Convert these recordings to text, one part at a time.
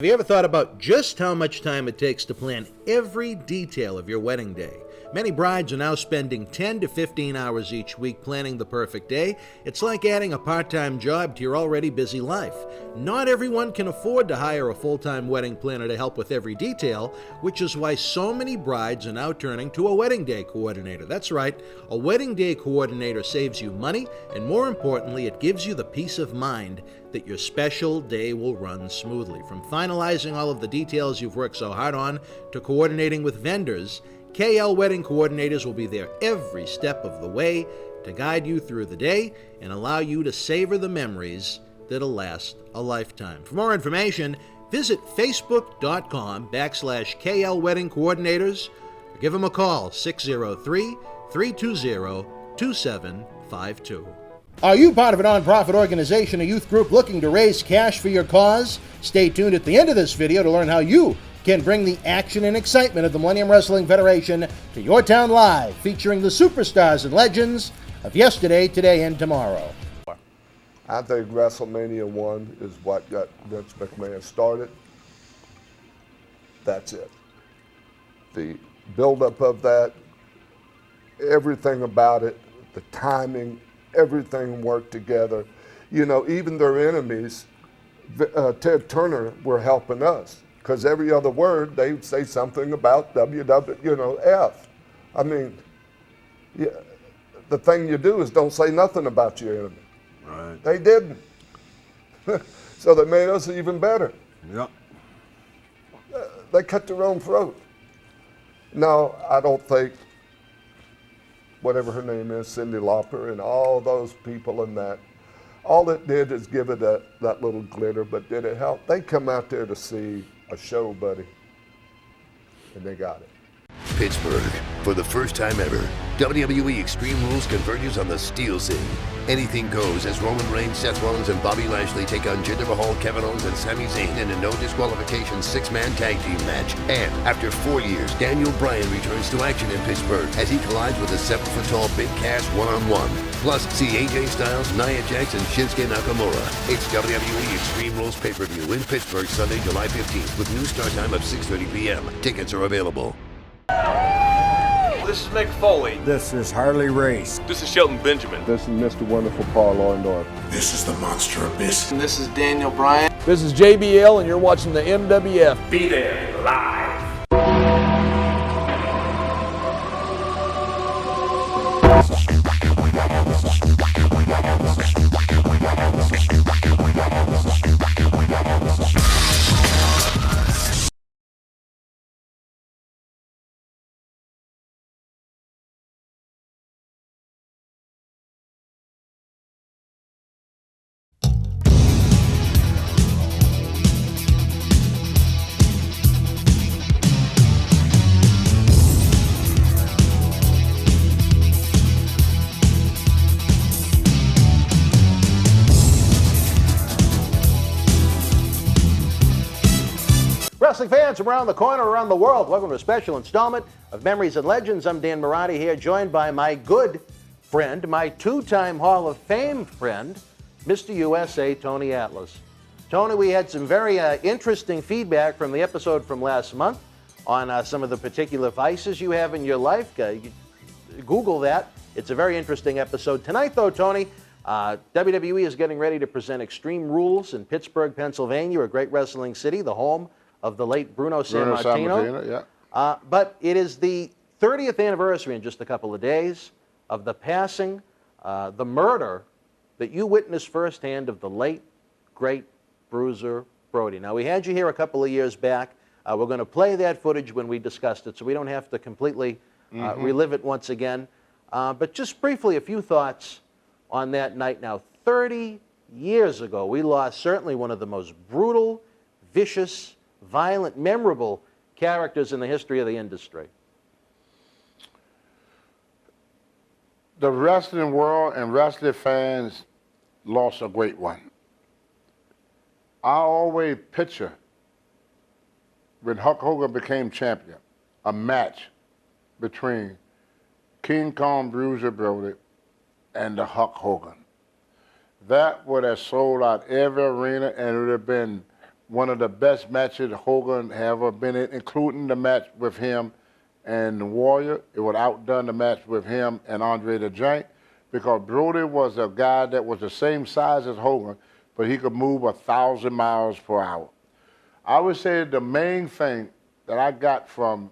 Have you ever thought about just how much time it takes to plan every detail of your wedding day? Many brides are now spending 10 to 15 hours each week planning the perfect day. It's like adding a part-time job to your already busy life. Not everyone can afford to hire a full-time wedding planner to help with every detail, which is why so many brides are now turning to a wedding day coordinator. That's right, a wedding day coordinator saves you money, and more importantly, it gives you the peace of mind that your special day will run smoothly. From finalizing all of the details you've worked so hard on to coordinating with vendors, KL Wedding Coordinators will be there every step of the way to guide you through the day and allow you to savor the memories that'll last a lifetime. For more information, visit facebook.com/KL Wedding Coordinators or give them a call, 603-320-2752. Are you part of a nonprofit organization or youth group looking to raise cash for your cause? Stay tuned at the end of this video to learn how you can bring the action and excitement of the Millennium Wrestling Federation to your town live, featuring the superstars and legends of yesterday, today, and tomorrow. I think WrestleMania 1 is what got Vince McMahon started. That's it. The buildup of that, everything about it, the timing, everything worked together. You know, even their enemies, Ted Turner, were helping us. Because every other word, they would say something about F. I mean, yeah, the thing you do is don't say nothing about your enemy. Right. They didn't. So they made us even better. Yep. They cut their own throat. No, I don't think, whatever her name is, Cyndi Lauper and all those people in that, all it did is give it that little glitter, but did it help? They come out there to see a show, buddy, and they got it. Pittsburgh, for the first time ever, WWE Extreme Rules converges on the Steel City. Anything goes as Roman Reigns, Seth Rollins, and Bobby Lashley take on Jinder Mahal, Kevin Owens, and Sami Zayn in a no disqualification 6-man tag team match. And after 4 years, Daniel Bryan returns to action in Pittsburgh as he collides with a 7-foot-tall Big Cass one-on-one. Plus, see AJ Styles, Nia Jax, and Shinsuke Nakamura. It's WWE Extreme Rules pay-per-view in Pittsburgh, Sunday, July 15th, with new start time of 6:30 p.m. Tickets are available. This is Mick Foley. This is Harley Race. This is Shelton Benjamin. This is Mr. Wonderful Paul Orndorff. This is the Monster Abyss. And this is Daniel Bryan. This is JBL, and you're watching the MWF. Be there live. Wrestling fans around the corner, around the world, welcome to a special installment of Memories and Legends. I'm Dan Marty here, joined by my good friend, my two-time Hall of Fame friend, Mr. USA, Tony Atlas. Tony, we had some very interesting feedback from the episode from last month on some of the particular vices you have in your life. Google that. It's a very interesting episode. Tonight, though, Tony, WWE is getting ready to present Extreme Rules in Pittsburgh, Pennsylvania, a great wrestling city, the home of the late Bruno Sammartino. Yeah. But it is the 30th anniversary in just a couple of days of the passing, the murder that you witnessed firsthand of the late, great Bruiser Brody. Now, we had you here a couple of years back. We're going to play that footage when we discussed it, so we don't have to completely relive it once again. But just briefly, a few thoughts on that night. Now, 30 years ago, we lost certainly one of the most brutal, vicious, violent, memorable characters in the history of the industry. The wrestling world and wrestling fans lost a great one. I always picture when Hulk Hogan became champion, a match between King Kong Bruiser Brody and the Hulk Hogan. That would have sold out every arena, and it would have been one of the best matches Hogan ever been in, including the match with him and the Warrior. It would outdone the match with him and Andre the Giant, because Brody was a guy that was the same size as Hogan, but he could move 1,000 miles per hour. I would say the main thing that I got from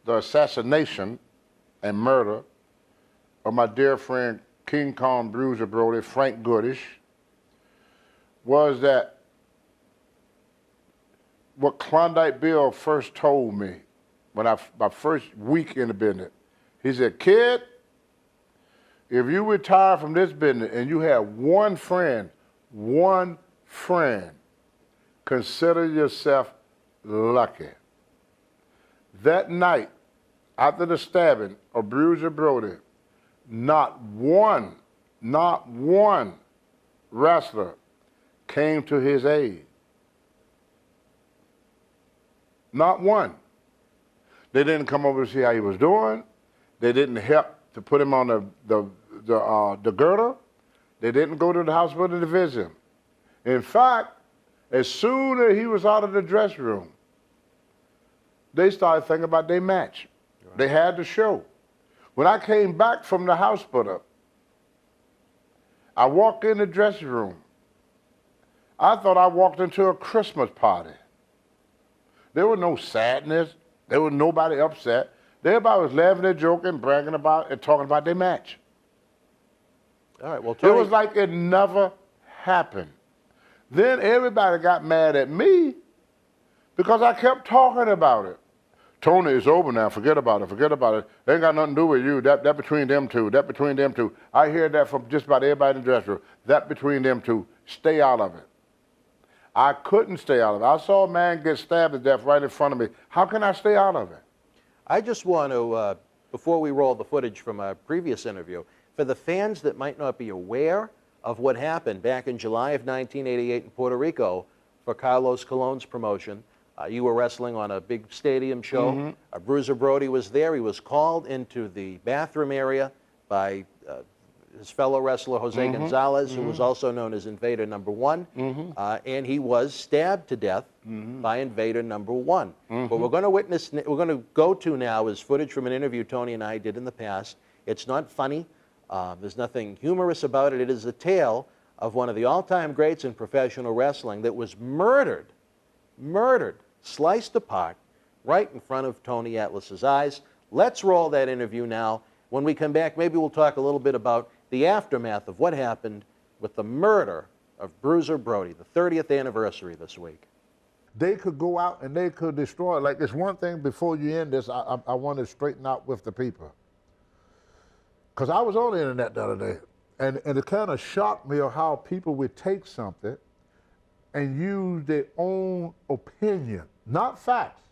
the assassination and murder of my dear friend King Kong Bruiser Brody, Frank Goodish, was that what Klondike Bill first told me when my first week in the business. He said, kid, if you retire from this business and you have one friend, consider yourself lucky. That night, after the stabbing of Bruiser Brody, not one wrestler came to his aid. Not one. They didn't come over to see how he was doing. They didn't help to put him on the girder. They didn't go to the hospital to visit him. In fact, as soon as he was out of the dressing room, they started thinking about their match. Right. They had the show. When I came back from the hospital, I walked in the dressing room. I thought I walked into a Christmas party. There was no sadness. There was nobody upset. Everybody was laughing and joking, bragging about and talking about their match. All right, well, Tony, it was like it never happened. Then everybody got mad at me because I kept talking about it. Tony, it's over now. Forget about it. Forget about it. They ain't got nothing to do with you. That between them two. That between them two. I hear that from just about everybody in the dressing room. That between them two. Stay out of it. I couldn't stay out of it. I saw a man get stabbed to death right in front of me. How can I stay out of it? I just want to, before we roll the footage from our previous interview, for the fans that might not be aware of what happened back in July of 1988 in Puerto Rico for Carlos Colon's promotion, you were wrestling on a big stadium show. Mm-hmm. Bruiser Brody was there. He was called into the bathroom area by his fellow wrestler, Jose mm-hmm. Gonzalez, mm-hmm. who was also known as Invader Number One, mm-hmm. And he was stabbed to death mm-hmm. by Invader Number One. Mm-hmm. What we're going to go to now is footage from an interview Tony and I did in the past. It's not funny. There's nothing humorous about it. It is a tale of one of the all-time greats in professional wrestling that was murdered, sliced apart, right in front of Tony Atlas's eyes. Let's roll that interview now. When we come back, maybe we'll talk a little bit about the aftermath of what happened with the murder of Bruiser Brody, the 30th anniversary this week. They could go out and they could destroy. Like, there's one thing before you end this, I want to straighten out with the people. Because I was on the internet the other day, and it kind of shocked me of how people would take something and use their own opinion, not facts,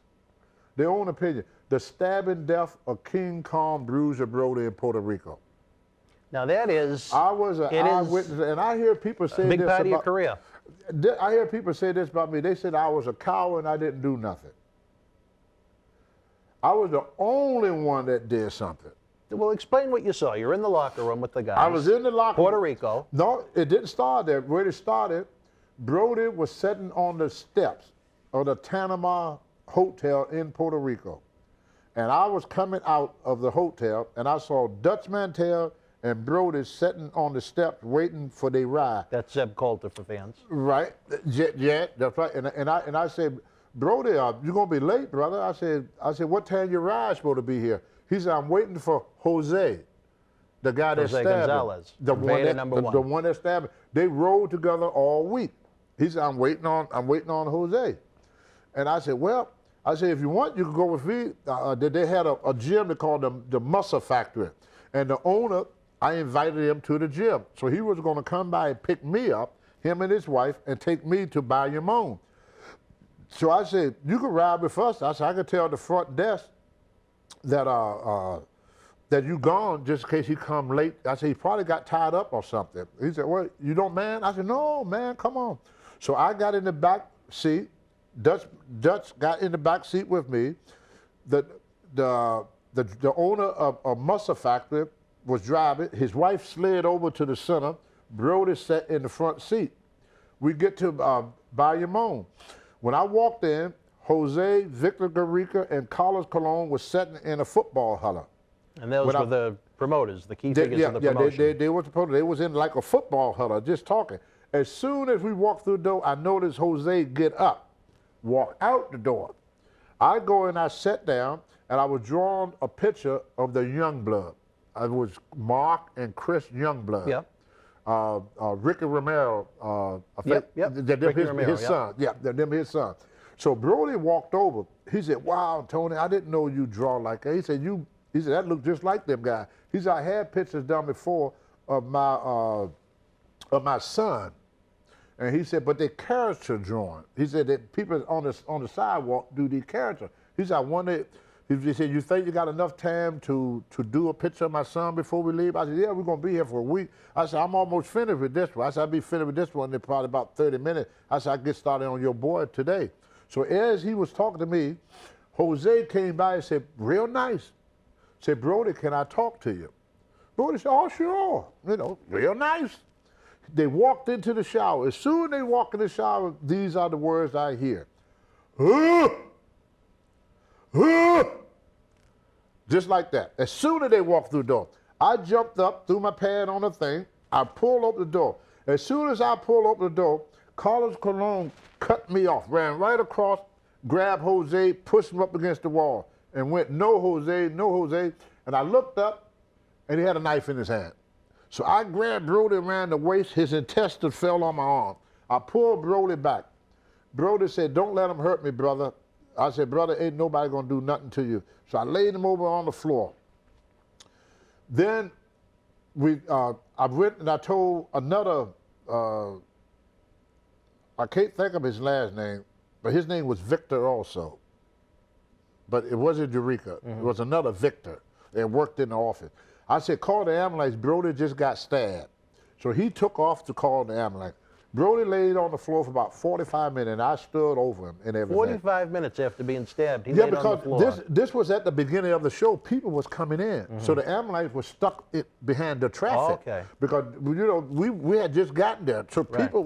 their own opinion. The stabbing death of King Kong Bruiser Brody in Puerto Rico. Now that is, I was an eyewitness, and I hear people say big this part about of your career. I hear people say this about me. They said I was a coward and I didn't do nothing. I was the only one that did something. Well, explain what you saw. You're in the locker room with the guys. I was in the locker room. Puerto Rico. No, it didn't start there. Where it started, Brody was sitting on the steps of the Tanama Hotel in Puerto Rico. And I was coming out of the hotel, and I saw Dutch Mantel and Brody sitting on the steps waiting for their ride. That's Zeb Coulter for fans. Right. Yeah, that's right. And I said, Brody, you're going to be late, brother. I said, what time your ride supposed to be here? He said, I'm waiting for Jose, the guy that stabbed Gonzalez, him. The one that stabbed him. They rode together all week. He said, I'm waiting on Jose. And I said, well, if you want, you can go with me. They had a gym they called the Muscle Factory. And the owner, I invited him to the gym. So he was going to come by and pick me up, him and his wife, and take me to Bayamon. So I said, you can ride with us. I said, I can tell the front desk that you gone just in case he come late. I said, he probably got tied up or something. He said, well, you don't, man? I said, no, man, come on. So I got in the back seat. Dutch got in the back seat with me. The owner of Muscle Factory was driving. His wife slid over to the center. Brody sat in the front seat. We get to Bayamon. When I walked in, Jose, Victor Garrica, and Carlos Colon was sitting in a football huddle. And those were the promoters, the key figures of the promotion. They were the promoters. They was in like a football huddle, just talking. As soon as we walked through the door, I noticed Jose get up, walk out the door. I go and I sat down, and I was drawing a picture of the Youngblood. It was Mark and Chris Youngblood. Yep. Ricky Romero, his son. Yeah, them his son. So Brody walked over. He said, "Wow, Tony, I didn't know you draw like that." He said, that looked just like them guys. He said, "I had pictures done before of my son." And he said, "But they're character drawing." He said that people on the sidewalk do these characters. He said, "I wonder," he said, "You think you got enough time to do a picture of my son before we leave?" I said, "Yeah, we're going to be here for a week." I said, "I'm almost finished with this one." I said, "I'll be finished with this one in probably about 30 minutes. I said, "I get started on your boy today." So as he was talking to me, Jose came by and said, real nice, said, "Brody, can I talk to you?" Brody said, "Oh, sure." Real nice. They walked into the shower. As soon as they walk in the shower, these are the words I hear. Just like that. As soon as they walked through the door, I jumped up, threw my pad on the thing. I pulled open the door. As soon as I pulled open the door, Carlos Colon cut me off, ran right across, grabbed Jose, pushed him up against the wall, and went, "No, Jose, no, Jose." And I looked up, and he had a knife in his hand. So I grabbed Brody around the waist. His intestines fell on my arm. I pulled Brody back. Brody said, "Don't let him hurt me, brother." I said, "Brother, ain't nobody gonna do nothing to you." So I laid him over on the floor. Then I went and I told another, I can't think of his last name, but his name was Victor also. But it wasn't Eureka. It was another Victor that worked in the office. I said, "Call the ambulance. Brody just got stabbed." So he took off to call the ambulance. Brody laid on the floor for about 45 minutes, and I stood over him and everything. 45 minutes after being stabbed, he laid on the floor. Because this was at the beginning of the show. People was coming in. So the ambulance was stuck behind the traffic. Oh, okay. Because, we had just gotten there. So people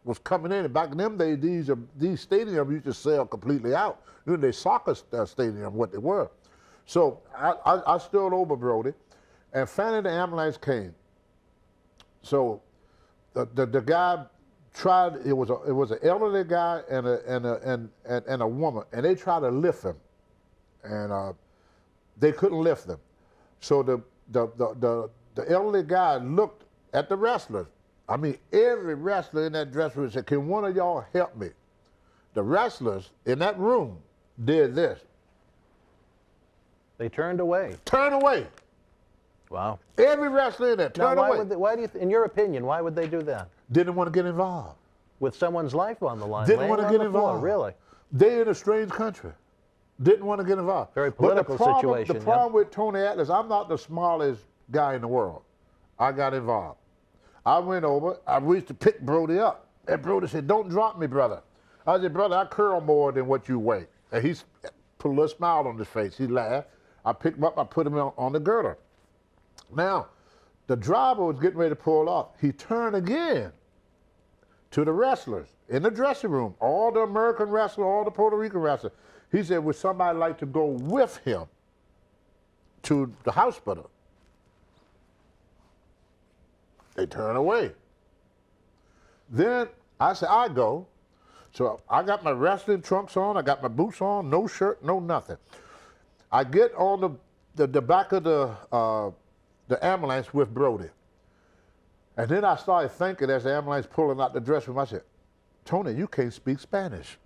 was coming in. And back in them days, these stadiums used to sell completely out. They soccer stadium, what they were. So I stood over Brody, and finally the ambulance came. So the guy tried. It was an elderly guy and a woman, and they tried to lift him, and they couldn't lift him. So the elderly guy looked at the wrestlers. I mean, every wrestler in that dressing room said, "Can one of y'all help me?" The wrestlers in that room did this. They turned away. Turn away. Wow. Every wrestler in there turned away. Why do you, in your opinion, why would they do that? Didn't want to get involved. With someone's life on the line. Didn't want to get involved. Really? They in a strange country. Didn't want to get involved. Very political situation. The problem with Tony Atlas, I'm not the smallest guy in the world. I got involved. I went over. I reached to pick Brody up. And Brody said, "Don't drop me, brother." I said, "Brother, I curl more than what you weigh." And he put a little smile on his face. He laughed. I picked him up. I put him on the girder. Now, the driver was getting ready to pull off. He turned again to the wrestlers in the dressing room, all the American wrestlers, all the Puerto Rican wrestlers. He said, "Would somebody like to go with him to the hospital?" They turned away. Then I said, "I go." So I got my wrestling trunks on, I got my boots on, no shirt, no nothing. I get on the back of the ambulance with Brody. And then I started thinking as the ambulance pulling out the dressing room, I said, "Tony, you can't speak Spanish."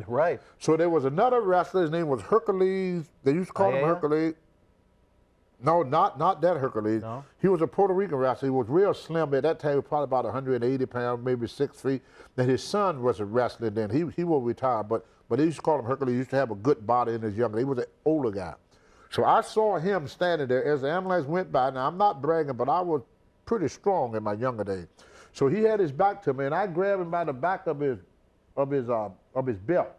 Right. So there was another wrestler, his name was Hercules. They used to call him Hercules. No, not that Hercules. No. He was a Puerto Rican wrestler. He was real slim. At that time, he was probably about 180 pounds, maybe 6'3". Then his son was a wrestler then. He will retire, but they used to call him Hercules. He used to have a good body in his younger. He was an older guy. So I saw him standing there as the ambulance went by. Now, I'm not bragging, but I was pretty strong in my younger days. So he had his back to me, and I grabbed him by the back of his belt.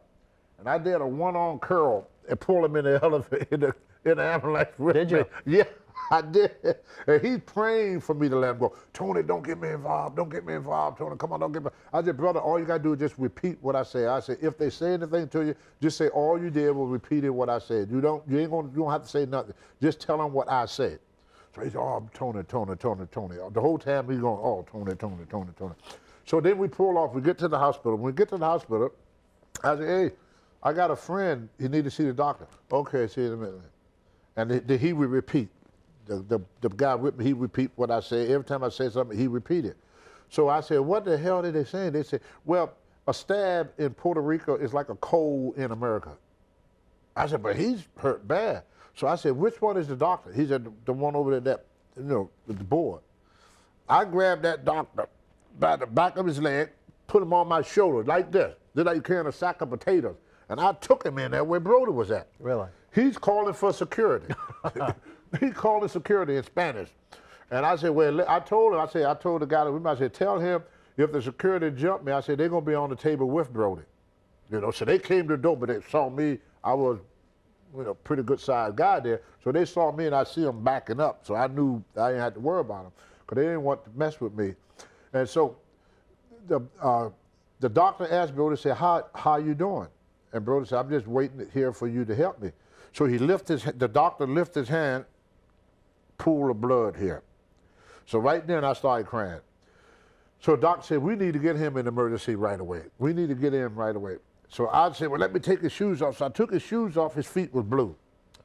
And I did a one-arm curl and pulled him in the elevator, in the ambulance with me. Did you? Yeah. I did. And he's praying for me to let him go. Tony, don't get me involved. Don't get me involved. Tony, come on, don't get me. I said, brother, all you got to do is just repeat what I say. I said, if they say anything to you, just say all you did was repeat what I said. You don't have to say nothing. Just tell them what I said. So he said, oh, Tony. The whole time he's going, oh, Tony. So then we pull off. We get to the hospital. When we get to the hospital, I said, hey, I got a friend. He need to see the doctor. Okay, see you in a minute. And he would repeat. The guy with me, he repeat what I say. Every time I say something, he repeat it. So I said, what the hell are they saying? They said, well, a stab in Puerto Rico is like a cold in America. I said, but he's hurt bad. So I said, which one is the doctor? He said, the one over there, with the board. I grabbed that doctor by the back of his leg, put him on my shoulder like this. Just like carrying a sack of potatoes. And I took him in there where Brody was at. Really? He's calling for security. He called the security in Spanish. And I said, well, I told the guy that we might say, tell him if the security jumped me, I said, they're going to be on the table with Brody. So they came to the door, but they saw me. I was, pretty good sized guy there. So they saw me and I see them backing up. So I knew I didn't have to worry about them because they didn't want to mess with me. And so the doctor asked Brody, said, how you doing? And Brody said, I'm just waiting here for you to help me. So the doctor lifted his hand, pool of blood here. So right then I started crying. So the doctor said, we need to get him in emergency right away. We need to get him right away. So I said, well, let me take his shoes off. So I took his shoes off, his feet was blue.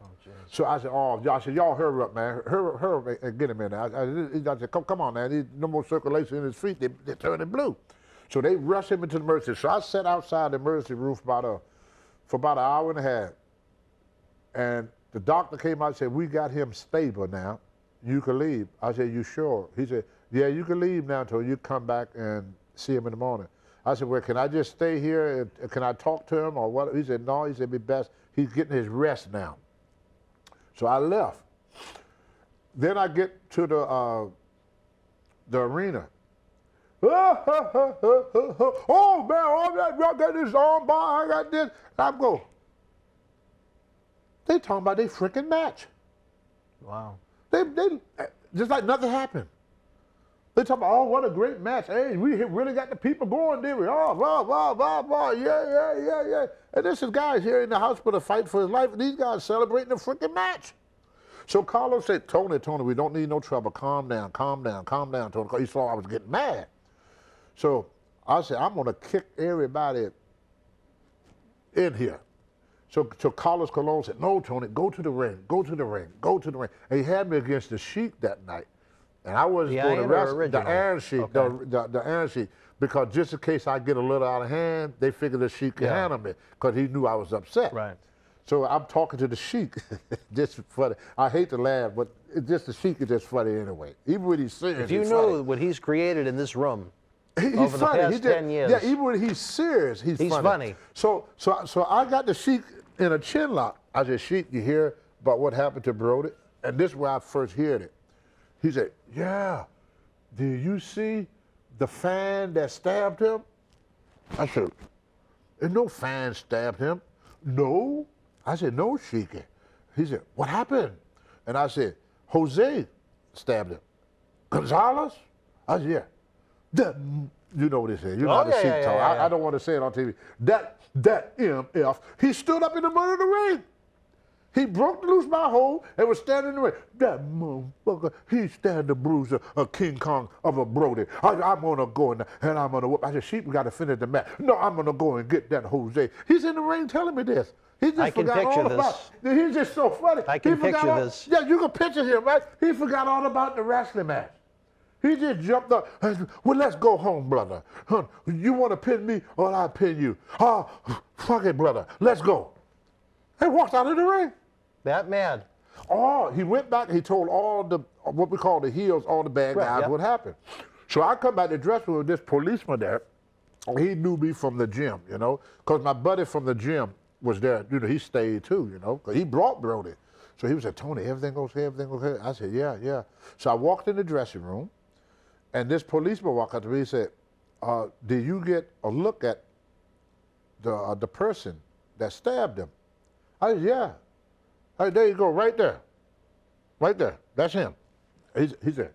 Oh, so I said, y'all hurry up, man. Hurry up and get him in there. I said, come on, man. There's no more circulation in his feet. They're turning blue. So they rushed him into the emergency. So I sat outside the emergency room for about an hour and a half. And the doctor came out and said, we got him stable now. You can leave. I said, you sure? He said, yeah, you can leave now until you come back and see him in the morning. I said, well, can I just stay here? And can I talk to him or what? He said, no. He said, it'd be best. He's getting his rest now. So I left. Then I get to the arena. Oh, man, I got this armbar, I got this. And I go, they talking about their freaking match. Wow. They just like nothing happened. They talking about, oh, what a great match. Hey, we really got the people going, did we? Oh, blah. Yeah. And this is guys here in the hospital fighting for his life, and these guys celebrating the freaking match. So Carlos said, Tony, we don't need no trouble. Calm down, Tony. He saw I was getting mad. So I said, I'm going to kick everybody in here. So Carlos Colon said, no, Tony, go to the ring. And he had me against the Sheik that night. And I wasn't going to wrestle the Iron Sheik, okay. the Iron Sheik, because just in case I get a little out of hand, they figured the Sheik could handle me because he knew I was upset. Right. So I'm talking to the Sheik. Just funny. I hate to laugh, but the Sheik is just funny anyway. Even when he's serious, if you know what he's created in this room, he's over funny. the past 10 years. Yeah, even when he's serious, he's funny. So I got the Sheik in a chin lock. I said, Sheik, you hear about what happened to Brody? And this is where I first heard it. He said, yeah, did you see the fan that stabbed him? I said, there's no fan stabbed him. No. I said, no, Sheik. He said, what happened? And I said, Jose stabbed him. Gonzalez? I said, yeah. You know what he said. You know how the Sheik talk. I don't want to say it on TV. That MF, he stood up in the middle of the ring. He broke loose my hold and was standing in the ring. That motherfucker, he's standing the Bruiser, a King Kong of a Brody. I'm going to go in there and I'm going to whoop. I said, Sheik, we got to finish the match. No, I'm going to go and get that Jose. He's in the ring telling me this. He just forgot all about it. He's just so funny. I can picture this. Yeah, you can picture him, right? He forgot all about the wrestling match. He just jumped up and said, well, let's go home, brother. You want to pin me or I'll pin you? Oh, fuck it, brother. Let's go. And walked out of the ring. That mad. Oh, he went back and he told all the, what we call the heels, all the bad guys what happened. So I come back to the dressing room with this policeman there. He knew me from the gym, because my buddy from the gym was there. He stayed too, because he brought Brody. So he was like, Tony, everything okay? I said, yeah. So I walked in the dressing room, and this policeman walked up to me. He said, did you get a look at the person that stabbed him? I said, yeah. I said, there you go, right there. That's That's him. He said,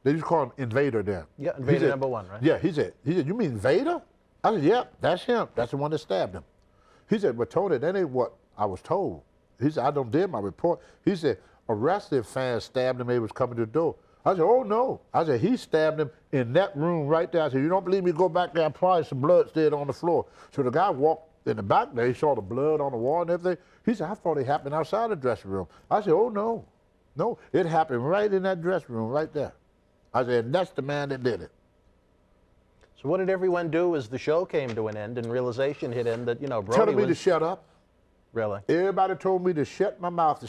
they used to call him Invader then. Yeah, Invader number one, right? Yeah, he said, you mean Vader? I said, yeah, that's him. That's the one that stabbed him. He said, but Tony, that ain't what I was told. He said, I don't did my report. He said, a wrestling fan stabbed him when he was coming to the door. I said, oh no. I said, he stabbed him in that room right there. I said, you don't believe me? Go back there. Probably some blood still on the floor. So the guy walked in the back there. He saw the blood on the wall and everything. He said, I thought it happened outside the dressing room. I said, oh no. No, it happened right in that dressing room right there. I said, and that's the man that did it. So what did everyone do as the show came to an end and realization hit in that, you know, Brody Telling me to shut up. Really? Everybody told me to shut my mouth,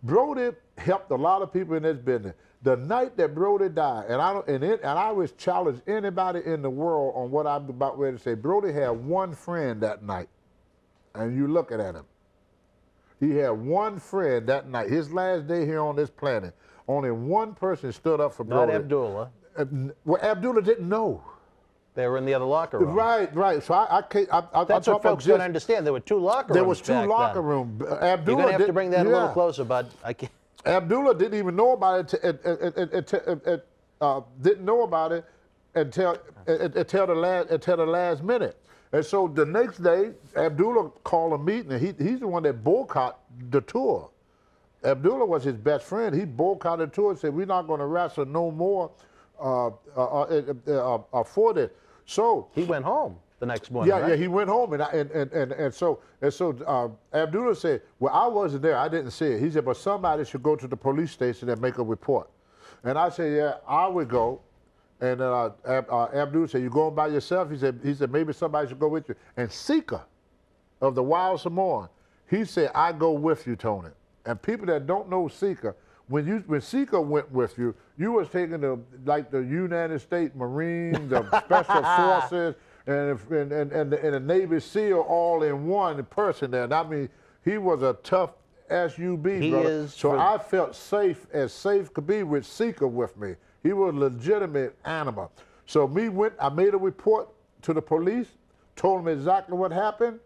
Brody helped a lot of people in this business. The night that Brody died, and I was challenged anybody in the world on what I'm about ready to say. Brody had one friend that night, and you looking at him. He had one friend that night. His last day here on this planet, only one person stood up for Brody. Not Abdullah. Well, Abdullah didn't know. They were in the other locker room. Right. So I can't. That's what folks don't understand. There were two locker rooms. There was two locker rooms. You're gonna have to bring that a little closer, bud. I can't. Abdullah didn't even know about it. Didn't know about it until the last minute. And so the next day, Abdullah called a meeting, and he's the one that boycotted the tour. Abdullah was his best friend. He boycotted the tour and said, "We're not going to wrestle no more for this." So he went home the next morning. Yeah, right? yeah, he went home, and so Abdullah said, "Well, I wasn't there. I didn't see it." He said, "But somebody should go to the police station and make a report." And I said, "Yeah, I would go." And Abdullah said, "You going by yourself?" He said, "Maybe somebody should go with you." And Sika of the Wild Samoan, he said, "I go with you, Tony." And people that don't know Sika, when Sika went with you, you was taking the United States Marines, the Special Forces, and the Navy SEAL all in one person there. And I mean, he was a tough SUB, brother. So I felt safe as safe could be with Sika with me. He was a legitimate animal. So I made a report to the police, told them exactly what happened.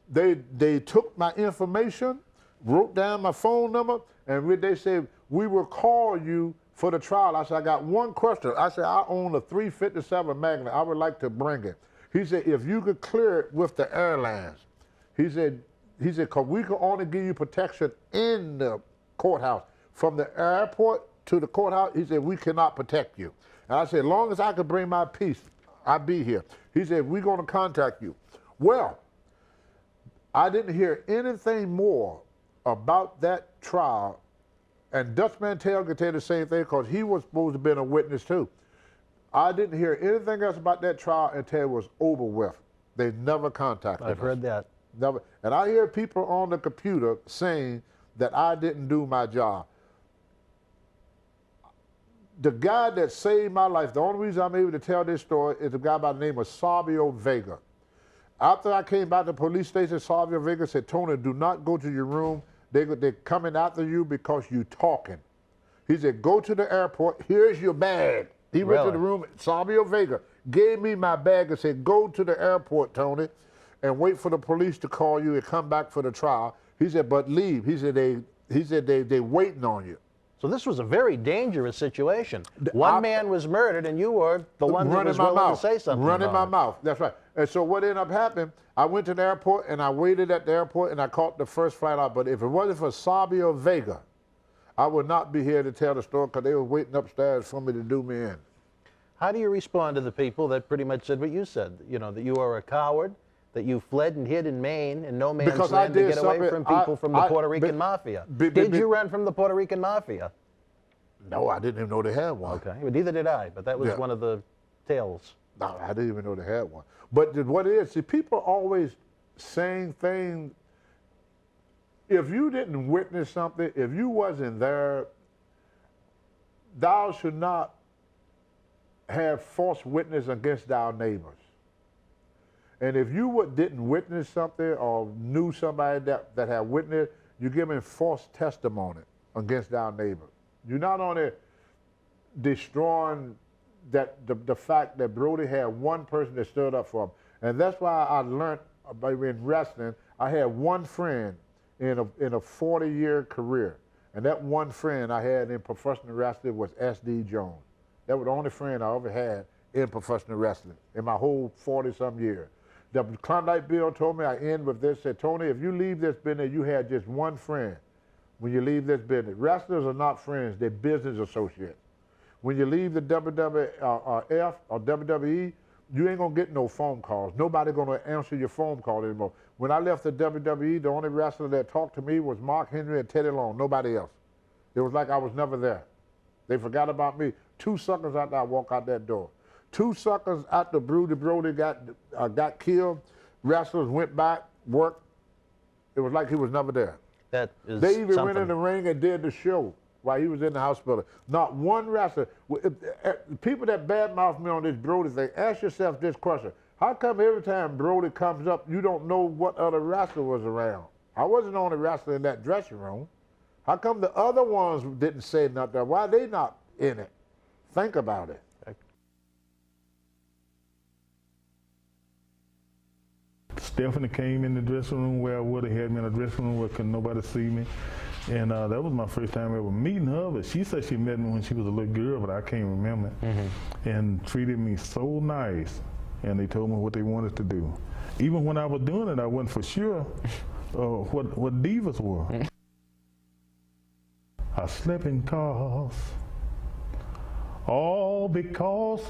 They took my information, wrote down my phone number, and they said, "We will call you for the trial." I said, "I got one question." I said, "I own a 357 Magnum. I would like to bring it." He said, "If you could clear it with the airlines." He said, "Because we can only give you protection in the courthouse. From the airport to the courthouse," he said, "we cannot protect you." And I said, "As long as I can bring my peace, I'll be here." He said, "We're going to contact you." Well, I didn't hear anything more about that trial. And Dutch Mantell could tell you the same thing because he was supposed to have been a witness too. I didn't hear anything else about that trial until it was over with. They never contacted us. I've heard that. Never. And I hear people on the computer saying that I didn't do my job. The guy that saved my life, the only reason I'm able to tell this story is a guy by the name of Savio Vega. After I came back to the police station, Savio Vega said, "Tony, do not go to your room. They're coming after you because you're talking." He said, "Go to the airport. Here's your bag." He went to the room. Savio Vega gave me my bag and said, "Go to the airport, Tony, and wait for the police to call you and come back for the trial." He said, "But leave." He said, they waiting on you. So this was a very dangerous situation. One man was murdered, and you were the one that was willing to say something Running my about it. mouth, that's right. And so what ended up happening, I went to the airport, and I waited at the airport, and I caught the first flight out. But if it wasn't for Savio Vega, I would not be here to tell the story because they were waiting upstairs for me to do me in. How do you respond to the people that pretty much said what you said? You know, that you are a coward, that you fled and hid in Maine and no man's land to get away from people from the Puerto Rican Mafia. Did you run from the Puerto Rican Mafia? No, I didn't even know they had one. Okay, well, neither did I, but that was one of the tales. No, I didn't even know they had one. But what it is, see, people are always saying things. If you didn't witness something, if you wasn't there, thou should not have false witness against our neighbors. And if you didn't witness something or knew somebody that had witnessed, you're giving false testimony against our neighbor. You're not only destroying the fact that Brody had one person that stood up for him. And that's why I learned in wrestling, I had one friend in a 40-year career. And that one friend I had in professional wrestling was S.D. Jones. That was the only friend I ever had in professional wrestling in my whole 40-some years. The Klondike Bill told me, I end with this, said, Tony, if you leave this business, you had just one friend when you leave this business. Wrestlers are not friends, they're business associates. When you leave the WWF or WWE, you ain't gonna get no phone calls. Nobody gonna answer your phone call anymore. When I left the WWE, the only wrestler that talked to me was Mark Henry and Teddy Long, nobody else. It was like I was never there. They forgot about me. 2 seconds after I walk out that door. 2 seconds after Bruiser Brody got killed, wrestlers went back, worked. It was like he was never there. That is They even something. went in the ring and did the show while he was in the hospital. Not one wrestler. People that badmouth me on this Brody thing, ask yourself this question. How come every time Brody comes up, you don't know what other wrestler was around? I wasn't the only wrestler in that dressing room. How come the other ones didn't say nothing? Why are they not in it? Think about it. Stephanie came in the dressing room where I would have had me in the dressing room where couldn't nobody see me. And that was my first time ever meeting her, but she said she met me when she was a little girl, but I can't remember. And treated me so nice, and they told me what they wanted to do. Even when I was doing it, I wasn't for sure what divas were. I slept in cars, all because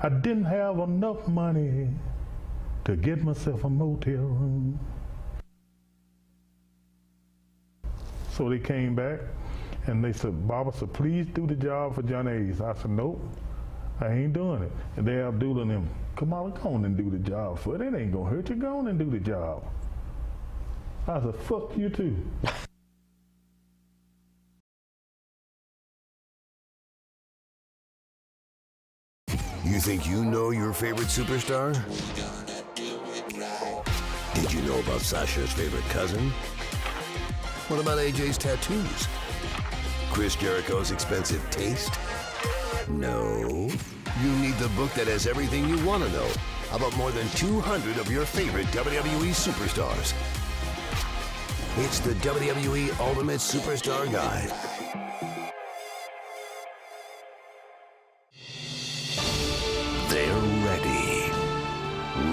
I didn't have enough money to get myself a motel room. So they came back and they said, Barber said, please do the job for Jannetty. I said, nope, I ain't doing it. And they Abdullah and them, come on, go on and do the job for it. It ain't gonna hurt you, go on and do the job. I said, fuck you too. You think you know your favorite superstar? Did you know about Sasha's favorite cousin? What about AJ's tattoos? Chris Jericho's expensive taste? No. You need the book that has everything you want to know about more than 200 of your favorite WWE superstars. It's the WWE Ultimate Superstar Guide. They're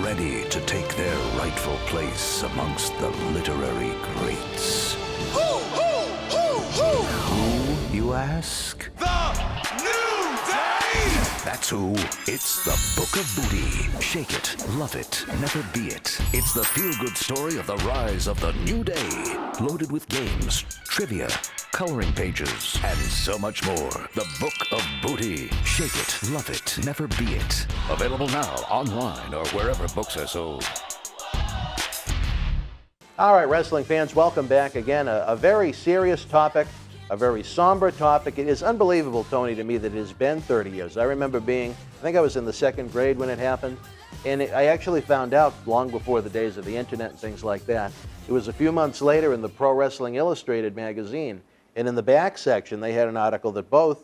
ready to take their rightful place amongst the literary greats. Who, you ask? The New Day! That's who. It's the Book of Booty. Shake it, love it, never be it. It's the feel-good story of the rise of the New Day. Loaded with games, trivia, coloring pages, and so much more. The Book of Booty. Shake it, love it, never be it. Available now online or wherever books are sold. All right, wrestling fans, welcome back again. A very serious topic, a very somber topic. It is unbelievable, Tony, to me that it has been 30 years. I remember I think I was in the 2nd grade when it happened, and I actually found out long before the days of the internet and things like that. It was a few months later in the Pro Wrestling Illustrated magazine, and in the back section they had an article that both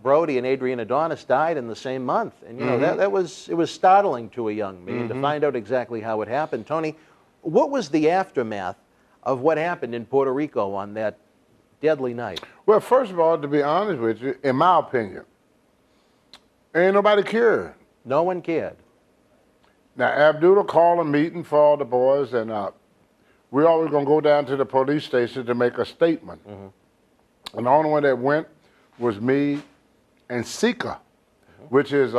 Brody and Adrian Adonis died in the same month. And you know, it was startling to a young man to find out exactly how it happened. Tony, what was the aftermath of what happened in Puerto Rico on that deadly night? Well, first of all, to be honest with you, in my opinion, ain't nobody cared. No one cared. Now, Abdullah called a meeting for all the boys, and we always going to go down to the police station to make a statement. And the only one that went was me and Sika, which is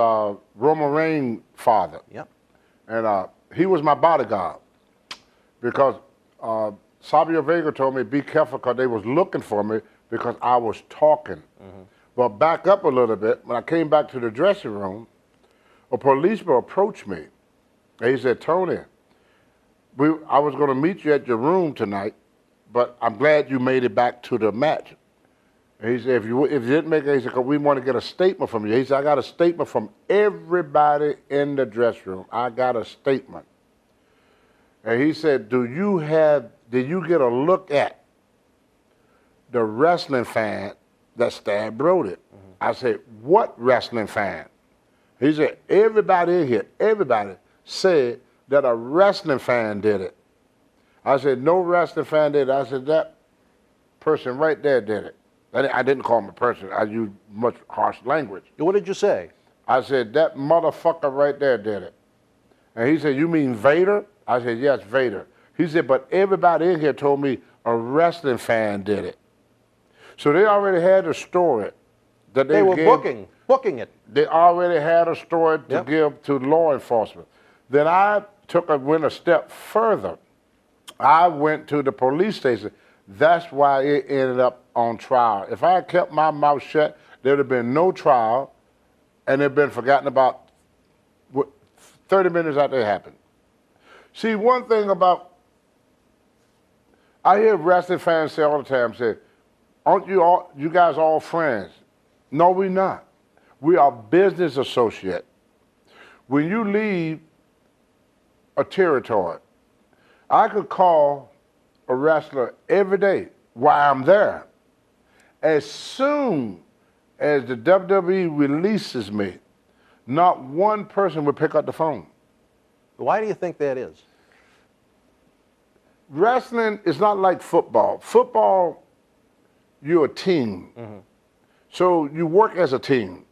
Roman Reigns' father. Yep. And he was my bodyguard because Sabio Vega told me, be careful, because they was looking for me because I was talking. But back up a little bit, when I came back to the dressing room, a policeman approached me. And he said, Tony, I was going to meet you at your room tonight, but I'm glad you made it back to the match. And he said, if you didn't make it, he said, 'cause we want to get a statement from you. He said, I got a statement from everybody in the dressing room. I got a statement. And he said, did you get a look at the wrestling fan that stabbed Brody? I said, what wrestling fan? He said, everybody in here, everybody said that a wrestling fan did it. I said, no wrestling fan did it. I said, that person right there did it. I didn't call him a person. I used much harsh language. What did you say? I said, that motherfucker right there did it. And he said, you mean Vader? I said, yes, Vader. He said, but everybody in here told me a wrestling fan did it. So they already had a story that they were booking it. They already had a story to give to law enforcement. Then I went a step further. I went to the police station. That's why it ended up on trial. If I had kept my mouth shut, there would have been no trial, and it had been forgotten about 30 minutes after it happened. See, one thing about, I hear wrestling fans say all the time, say, aren't you guys all friends? No, we're not. We are business associates. When you leave a territory, I could call a wrestler every day while I'm there. As soon as the WWE releases me, not one person would pick up the phone. Why do you think that is? Wrestling is not like football. Football, you're a team. Mm-hmm. So you work as a team.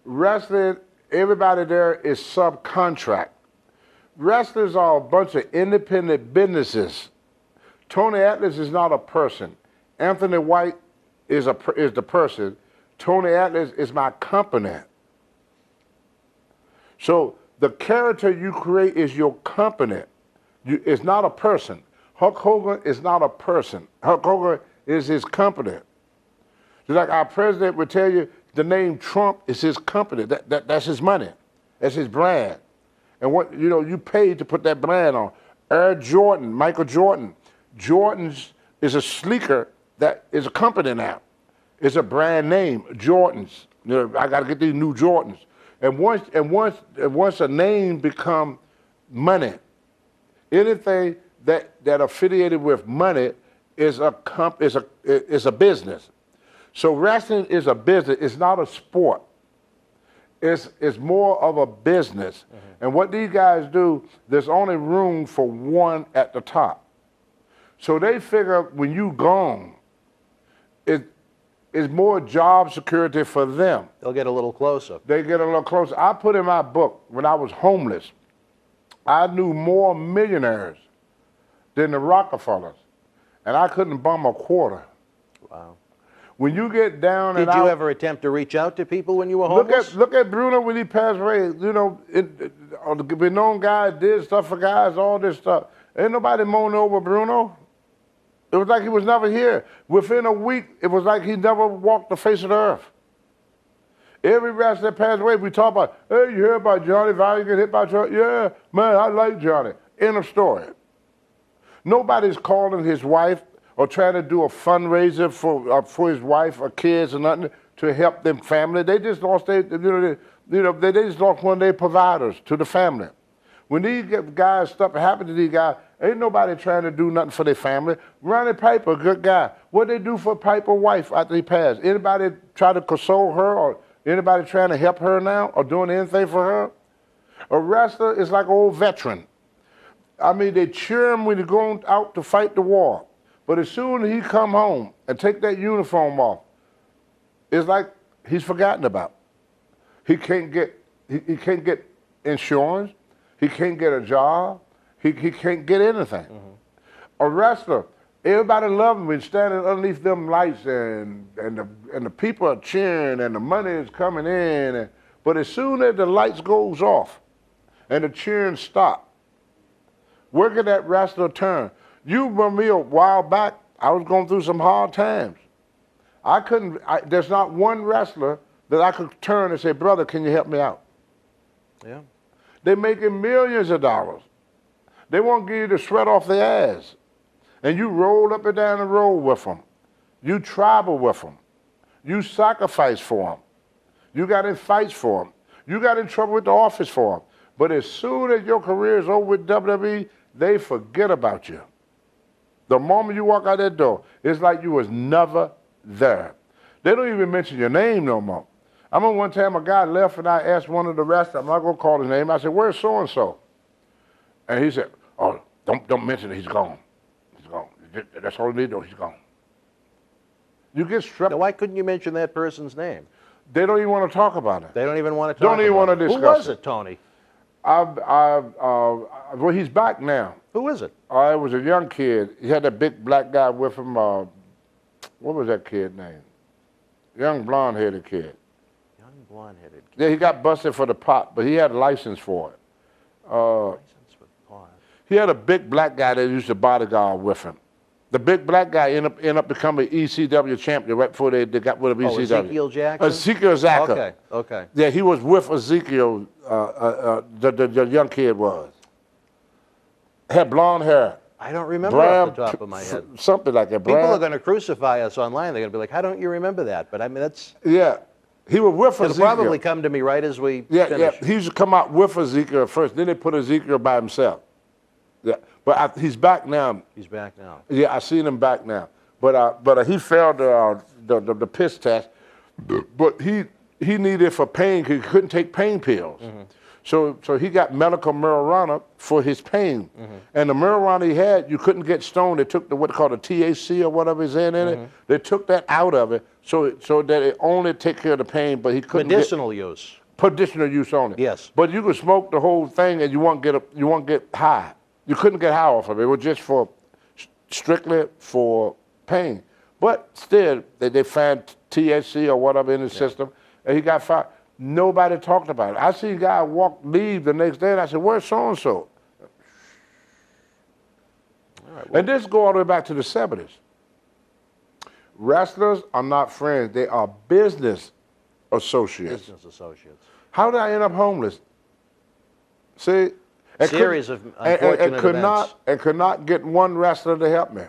Wrestling, everybody there is subcontract. Wrestlers are a bunch of independent businesses. Tony Atlas is not a person. Anthony White is the person. Tony Atlas is my company. So the character you create is your company. It's not a person. Hulk Hogan is not a person. Hulk Hogan is his company. Just like our president would tell you, the name Trump is his company. That's his money. That's his brand. And what you paid to put that brand on. Air Jordan, Michael Jordan. Jordan's is a sneaker that is a company now. It's a brand name, Jordans. I got to get these new Jordans. And once a name become money, anything that affiliated with money is a business. So wrestling is a business. It's not a sport. It's more of a business. Mm-hmm. And what these guys do, there's only room for one at the top. So they figure when you gone, it's more job security for them. They'll get a little closer. They get a little closer. I put in my book, when I was homeless, I knew more millionaires than the Rockefellers, and I couldn't bum a quarter. Wow. When you get down and out... Did you ever attempt to reach out to people when you were homeless? Look at Bruno when he passed away. The known guys did stuff for guys, all this stuff. Ain't nobody moaning over Bruno. It was like he was never here. Within a week, it was like he never walked the face of the earth. Every wrestler that passed away, we talk about, hey, you hear about Johnny Valiant get hit by a truck? Yeah, man, I like Johnny. End of story. Nobody's calling his wife or trying to do a fundraiser for his wife or kids or nothing to help them family. They just lost they just lost one of their providers to the family. When these guys, stuff happened to these guys, ain't nobody trying to do nothing for their family. Ronnie Piper, a good guy. What they do for Piper's wife after he passed? Anybody try to console her or anybody trying to help her now or doing anything for her? A wrestler is like an old veteran. I mean, they cheer him when he's going out to fight the war. But as soon as he come home and take that uniform off, it's like he's forgotten about. He can't get insurance. He can't get a job. He can't get anything. Mm-hmm. A wrestler, everybody loves him. He's standing underneath them lights and the people are cheering and the money is coming in. But as soon as the lights goes off and the cheering stop, where can that wrestler turn? You remember me a while back, I was going through some hard times. There's not one wrestler that I could turn and say, brother, can you help me out? Yeah. They're making millions of dollars. They won't give you the sweat off their ass. And you roll up and down the road with them. You travel with them. You sacrifice for them. You got in fights for them. You got in trouble with the office for them. But as soon as your career is over with WWE, they forget about you. The moment you walk out that door, it's like you was never there. They don't even mention your name no more. I remember one time a guy left and I asked one of the wrestlers, I'm not going to call his name, I said, where's so-and-so? And he said, oh, don't mention it, he's gone. He's gone. That's all you need to know, he's gone. You get strep. Now, why couldn't you mention that person's name? They don't even want to talk about it. They don't even want to talk about it. Don't even want to discuss it. Who was it, Tony? Well, he's back now. Who is it? It was a young kid. He had that big black guy with him. What was that kid's name? Young blonde-headed kid. Young blonde-headed kid. Yeah, he got busted for the pot, but he had a license for it. License with pot. He had a big black guy that used to bodyguard with him. The big black guy ended up becoming ECW champion right before they got rid of ECW. Ezekiel Jackson? Ezekiel Zaka. Okay. Yeah, he was with Ezekiel, the young kid was. Had blonde hair. I don't remember off the top of my head. Something like that. People are going to crucify us online. They're going to be like, how don't you remember that? But I mean, that's... Yeah. He was with Ezekiel. It'll probably come to me right as we finish. Yeah, he used to come out with Ezekiel first. Then they put Ezekiel by himself. Yeah, but he's back now. He's back now. Yeah, I seen him back now. But he failed the piss test. But he needed for pain because he couldn't take pain pills. Mm-hmm. So he got medical marijuana for his pain. Mm-hmm. And the marijuana he had, you couldn't get stoned. They took what they call the THC or whatever is in it. They took that out of it so that it only take care of the pain, but he couldn't medicinal use. Medicinal use only. Yes. But you could smoke the whole thing and you won't get high. You couldn't get high off of it. It was just strictly for pain. But still, they found THC or whatever in his system, and he got fired. Nobody talked about it. I seen a guy leave the next day, and I said, "Where's so-and-so?" And this go all the way back to the 70s. Wrestlers are not friends. They are business associates. Business associates. How did I end up homeless? See? Series of unfortunate events. And could not get one wrestler to help me.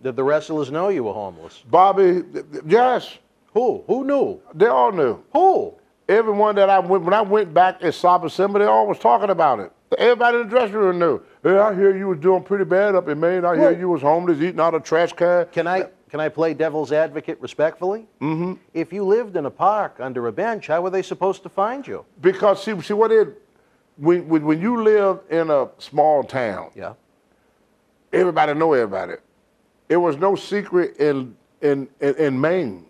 Did the wrestlers know you were homeless? Bobby, yes. Who? Who knew? They all knew. Who? Everyone that when I went back at South Assembly, they all was talking about it. Everybody in the dressing room knew. Hey, I hear you was doing pretty bad up in Maine. I hear you was homeless, eating out of trash can. Can I play devil's advocate respectfully? Mm-hmm. If you lived in a park under a bench, how were they supposed to find you? Because see what it. When you live in a small town, everybody know everybody. It was no secret in Maine.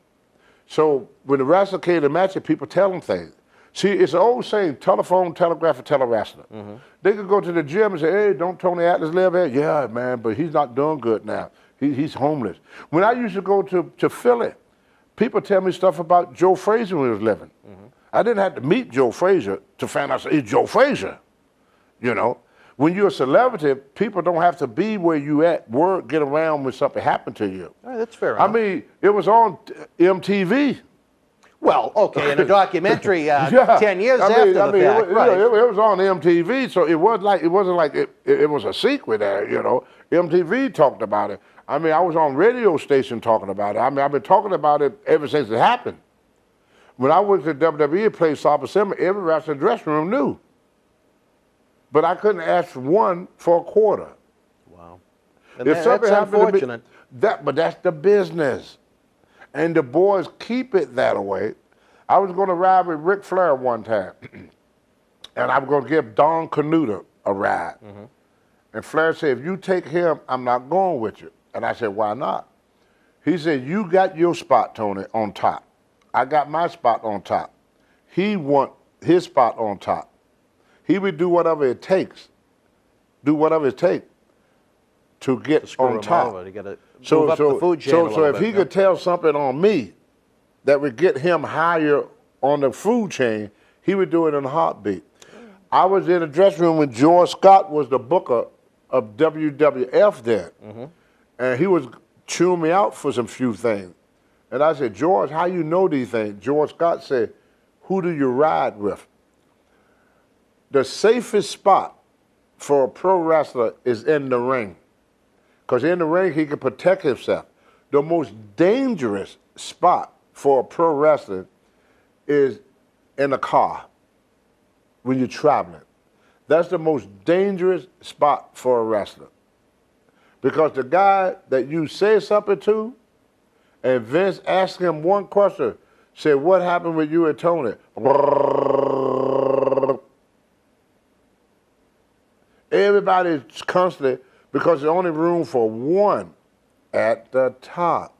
So when the wrestler came to match it, people tell them things. See, it's an old saying, telephone, telegraph, and tele-wrestler. Mm-hmm. They could go to the gym and say, hey, don't Tony Atlas live here? Yeah, man, but he's not doing good now. He's homeless. When I used to go to Philly, people tell me stuff about Joe Frazier when he was living. Mm-hmm. I didn't have to meet Joe Frazier to find out it's Joe Frazier. You know, when you're a celebrity, people don't have to be where you at. Word get around when something happened to you. All right, that's fair enough. I mean, it was on MTV. Well, okay, in a documentary 10 years after the fact, right? It was on MTV, so it wasn't like it was a secret there. You know, MTV talked about it. I mean, I was on radio station talking about it. I mean, I've been talking about it ever since it happened. When I went to WWE and played South Assembly, every wrestler in the dressing room knew. But I couldn't ask one for a quarter. Wow. And that's unfortunate. But that's the business. And the boys keep it that way. I was going to ride with Ric Flair one time. And I was going to give Don Canuta a ride. Mm-hmm. And Flair said, if you take him, I'm not going with you. And I said, why not? He said, you got your spot, Tony, on top. I got my spot on top. He want his spot on top. He would do whatever it takes. To get on top. So if he could tell something on me that would get him higher on the food chain, he would do it in a heartbeat. I was in the dressing room when George Scott was the booker of WWF then. Mm-hmm. And he was chewing me out for some few things. And I said, George, how you know these things? George Scott said, who do you ride with? The safest spot for a pro wrestler is in the ring. Because in the ring, he can protect himself. The most dangerous spot for a pro wrestler is in a car when you're traveling. That's the most dangerous spot for a wrestler. Because the guy that you say something to, and Vince asked him one question, said, what happened with you and Tony? Everybody's constantly, because there's only room for one at the top.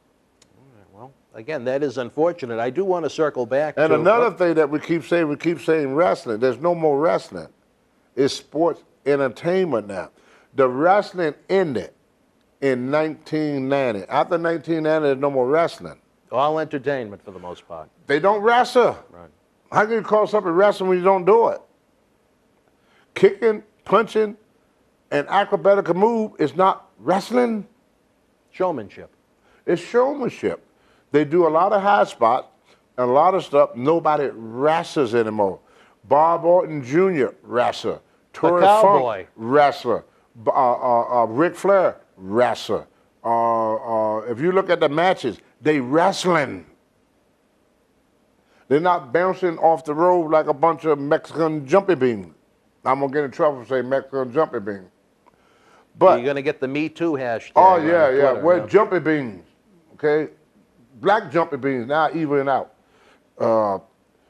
again, that is unfortunate. I do want to circle back and to... another thing that we keep saying wrestling. There's no more wrestling. It's sports entertainment now. The wrestling ended in 1990. After 1990, there's no more wrestling. All entertainment for the most part. They don't wrestle. Right. How can you call something wrestling when you don't do it? Kicking, punching, and acrobatic move is not wrestling. Showmanship. It's showmanship. They do a lot of high spots and a lot of stuff. Nobody wrestles anymore. Bob Jr. wrestler. Terry Funk wrestler. Ric Flair wrestler. If you look at the matches, they wrestling. They're not bouncing off the road like a bunch of Mexican jumping beans. I'm gonna get in trouble for saying Mexican jumping beans. But you're gonna get the Me Too hashtag. Oh yeah, yeah. We're jumping beans, okay? Black jumping beans now even out.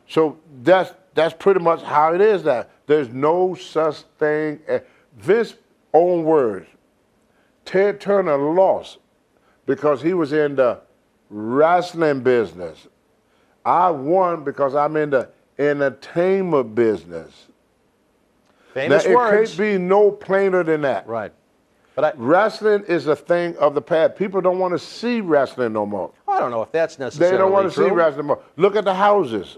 So that's pretty much how it is now. There's no such thing as Vince's own words. Ted Turner lost because he was in the wrestling business. I won because I'm in the entertainment business. Famous now, words. It can't be no plainer than that. Right. But wrestling is a thing of the past. People don't want to see wrestling no more. I don't know if that's necessarily They don't want to true. see wrestling more. Look at the houses.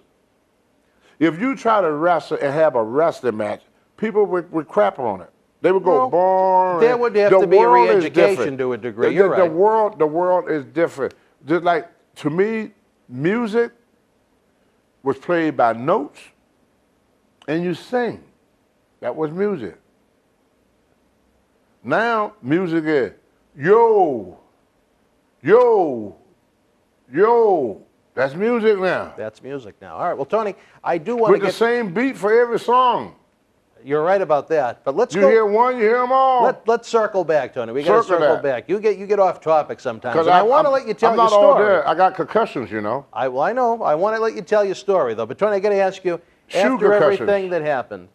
If you try to wrestle and have a wrestling match, people would crap on it. They would go boring. There would have to be a re-education to a degree. You're right. The world is different. Just like, to me, music was played by notes and you sing. That was music. Now, music is yo, yo, yo. That's music now. That's music now. All right, well, Tony, I do want to get... With the same beat for every song. You're right about that, but let's go... You hear one, you hear them all. Let's circle back, Tony. We got to circle back. You get off topic sometimes. Because I want to let you tell your story. I'm not all there. I got concussions, you know. I know. I want to let you tell your story, though. But, Tony, I got to ask you, after everything that happened,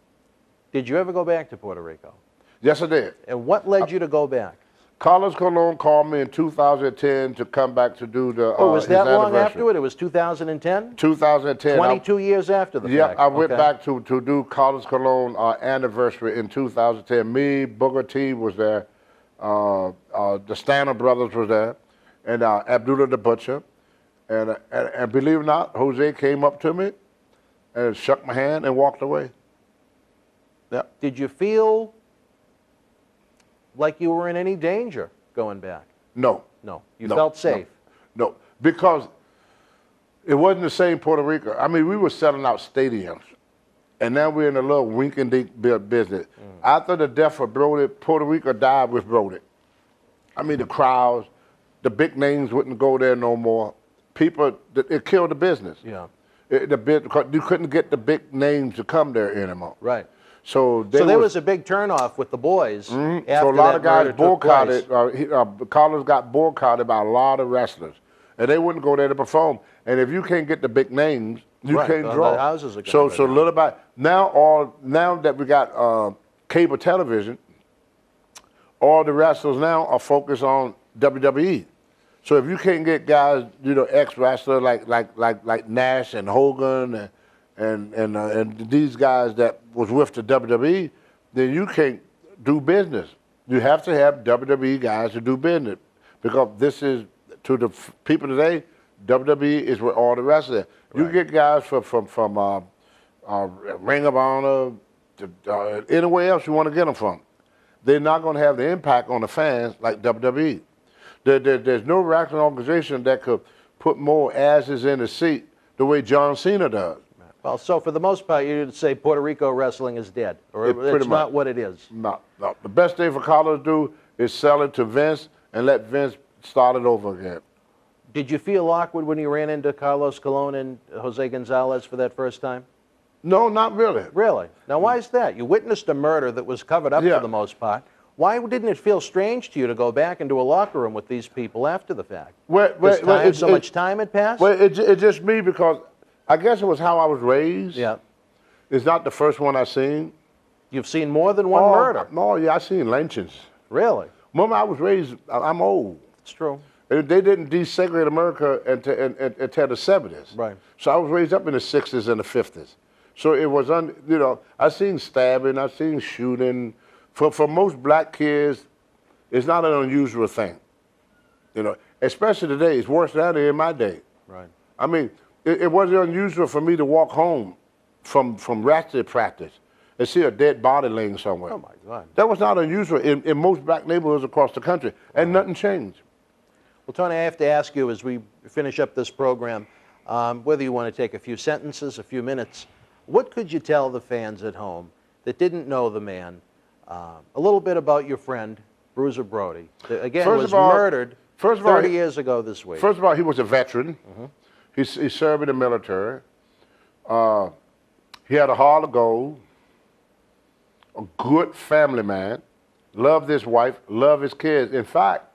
did you ever go back to Puerto Rico? Yes, I did. And what led you to go back? Carlos Colon called me in 2010 to come back to do the was that long afterward? It was 2010? 2010. 22 years after the fact. Yeah, I went back to do Carlos Colon anniversary in 2010. Me, Booker T was there, the Stanner brothers was there, and Abdullah the Butcher. And believe it or not, Jose came up to me and shook my hand and walked away. Yeah. Did you feel like you were in any danger going back? No. No. You felt safe? No, because it wasn't the same Puerto Rico. I mean, we were selling out stadiums, and now we're in a little wink-and-dink business. After the death of Brody, Puerto Rico died with Brody. I mean, the crowds, the big names wouldn't go there no more. People, it killed the business. Yeah. You couldn't get the big names to come there anymore. Right. So there was a big turnoff with the boys. After so a lot of guys boycotted. Carlos got boycotted by a lot of wrestlers, and they wouldn't go there to perform. And if you can't get the big names, you can't draw. The houses are so little by now that we got cable television, all the wrestlers now are focused on WWE. So if you can't get guys, ex-wrestlers like Nash and Hogan and these guys that was with the WWE, then you can't do business. You have to have WWE guys to do business, because this is, to the people today, WWE is where all the rest of it. You get guys from Ring of Honor, anywhere else you want to get them from. They're not going to have the impact on the fans like WWE. There's no wrestling organization that could put more asses in the seat the way John Cena does. Well, so for the most part, you'd say Puerto Rico wrestling is dead, or it's not what it is. No. The best thing for Carlos to do is sell it to Vince and let Vince start it over again. Did you feel awkward when you ran into Carlos Colon and Jose Gonzalez for that first time? No, not really. Really? Now, why is that? You witnessed a murder that was covered up for the most part. Why didn't it feel strange to you to go back into a locker room with these people after the fact? So much time had passed? Well, it's just me, because I guess it was how I was raised. Yeah. It's not the first one I've seen. You've seen more than one murder? No, yeah, I've seen lynchings. Really? Mom, I was raised, I'm old. It's true. And they didn't desegregate America until the 70s. Right. So I was raised up in the 60s and the 50s. So it was, I seen stabbing, I seen shooting. For most black kids, it's not an unusual thing. Especially today, it's worse than in my day. Right. I mean, it wasn't unusual for me to walk home from wrestling practice and see a dead body laying somewhere. Oh my God. That was not unusual in most black neighborhoods across the country, and nothing changed. Well, Tony, I have to ask you as we finish up this program, whether you want to take a few sentences, a few minutes, what could you tell the fans at home that didn't know the man, a little bit about your friend, Bruiser Brody, that, again, was murdered 30 years ago this week? First of all, he was a veteran. He served in the military. He had a heart of gold, a good family man, loved his wife, loved his kids. In fact,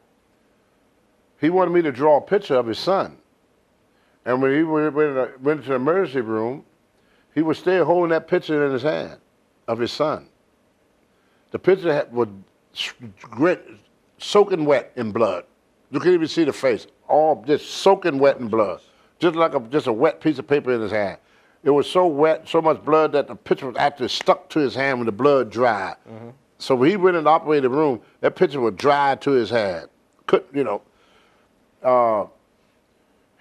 he wanted me to draw a picture of his son. And when he went to the emergency room, he was still holding that picture in his hand of his son. The picture was soaking wet in blood. You couldn't even see the face, all just soaking wet in blood, just like just a wet piece of paper in his hand. It was so wet, so much blood that the picture was actually stuck to his hand when the blood dried. So when he went in the operating room, that picture was dry to his hand.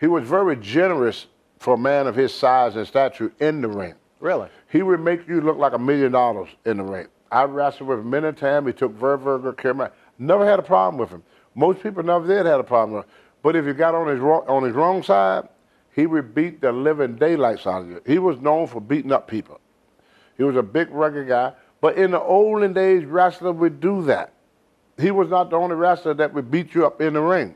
He was very generous for a man of his size and stature in the ring. Really? He would make you look like $1 million in the ring. I wrestled with him many times. He took very, very good care of me. Never had a problem with him. Most people never did have a problem with him. But if you got on his wrong side, he would beat the living daylights out of you. He was known for beating up people. He was a big, rugged guy. But in the olden days, wrestlers would do that. He was not the only wrestler that would beat you up in the ring.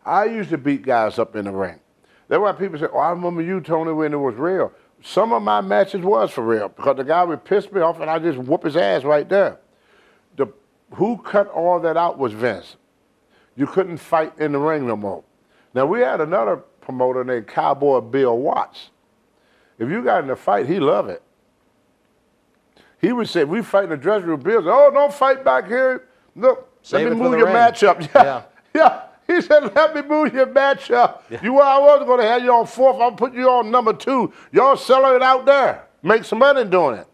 I used to beat guys up in the ring. That's why people say, oh, I remember you, Tony, when it was real. Some of my matches was for real because the guy would piss me off and I just whoop his ass right there. Who cut all that out was Vince. You couldn't fight in the ring no more. Now, we had another promoter named Cowboy Bill Watts. If you got in a fight, he loved it. He would say, we fight in the dressing room. Bill said, oh, don't fight back here. Look, let me move your match up. Yeah. He said, let me move your match up. Yeah. I wasn't going to have you on 4th. I'll put you on number 2. Y'all selling it out there. Make some money doing it.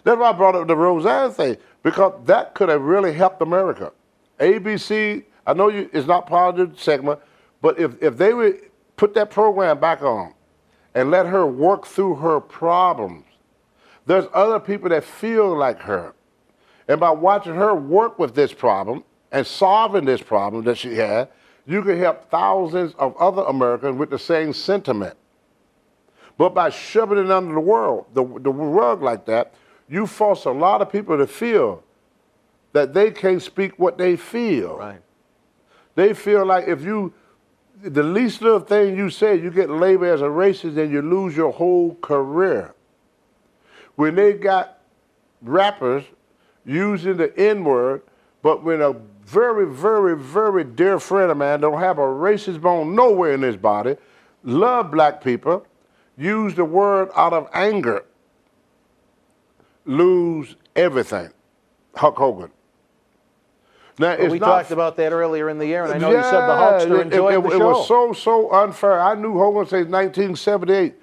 That's why I brought up the Roseanne thing, because that could have really helped America. ABC, I know it's not part of the segment, but if they would put that program back on and let her work through her problems, there's other people that feel like her. And by watching her work with this problem and solving this problem that she had, you could help thousands of other Americans with the same sentiment. But by shoving it under the rug like that, you force a lot of people to feel that they can't speak what they feel. Right. They feel like if the least little thing you say, you get labeled as a racist and you lose your whole career. When they got rappers using the N-word, but when a very, very, very dear friend of mine don't have a racist bone nowhere in his body, love black people, use the word out of anger, lose everything. Hulk Hogan. Now, we talked about that earlier in the year, and I know you said the Hulkster enjoyed the show. It was so unfair. I knew Hogan since 1978,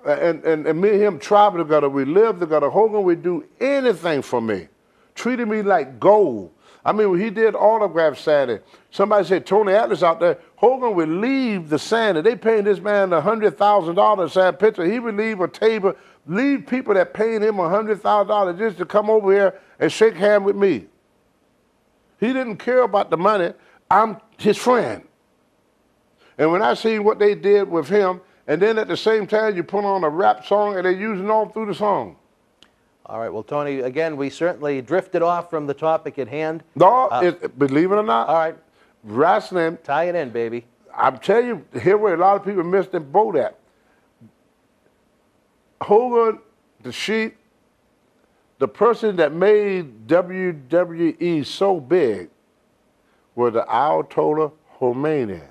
and me and him traveled together. We lived together. Hogan would do anything for me, treated me like gold. I mean, when he did autograph signing, somebody said, Tony Atlas out there, Hogan would leave the signing. They paying this man $100,000 to sign a picture. He would leave a table, leave people that paid him $100,000 just to come over here and shake hands with me. He didn't care about the money. I'm his friend. And when I see what they did with him, and then at the same time you put on a rap song and they're using all through the song. All right, well, Tony, again, we certainly drifted off from the topic at hand. No, believe it or not. All right. Wrestling. Tie it in, baby. I'm telling you, here where a lot of people missed the boat at. Hogan, the Sheik, the person that made WWE so big was the Ayatollah Khomeini.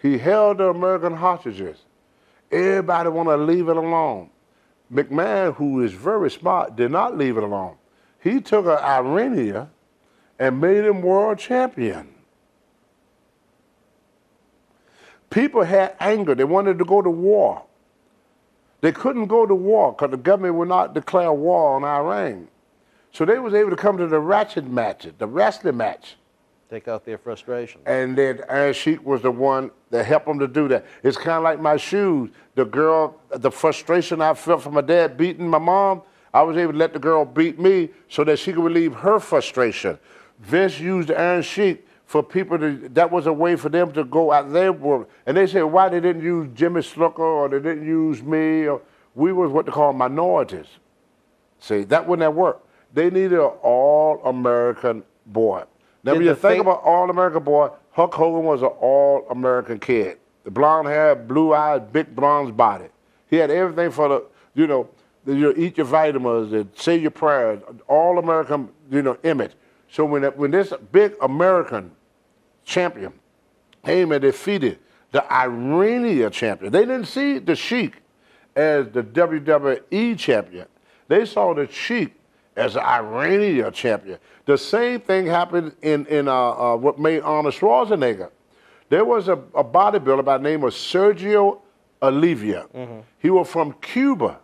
He held the American hostages. Everybody want to leave it alone. McMahon, who is very smart, did not leave it alone. He took an Iranian and made him world champion. People had anger. They wanted to go to war. They couldn't go to war because the government would not declare war on Iran. So they was able to come to the ratchet matches, the wrestling match. Take out their frustration. And then Iron Sheik was the one that helped them to do that. It's kind of like my shoes. The girl, the frustration I felt from my dad beating my mom, I was able to let the girl beat me so that she could relieve her frustration. Vince used the Iron Sheik for people to, that was a way for them to go out their work. And they said, why they didn't use Jimmy Snooker or they didn't use me? Or, we was what they call minorities. See, that wouldn't have worked. They needed an all-American boy. Now, when you think about all-American boy, Hulk Hogan was an all-American kid. The blonde hair, blue eyes, big bronze body. He had everything for the, eat your vitamins and say your prayers, all-American, image. So when this big American champion came and defeated the Iranian champion, they didn't see the Sheik as the WWE champion. They saw the Sheik as an Iranian champion. The same thing happened in what made Arnold Schwarzenegger. There was a bodybuilder by the name of Sergio Oliva. Mm-hmm. He was from Cuba.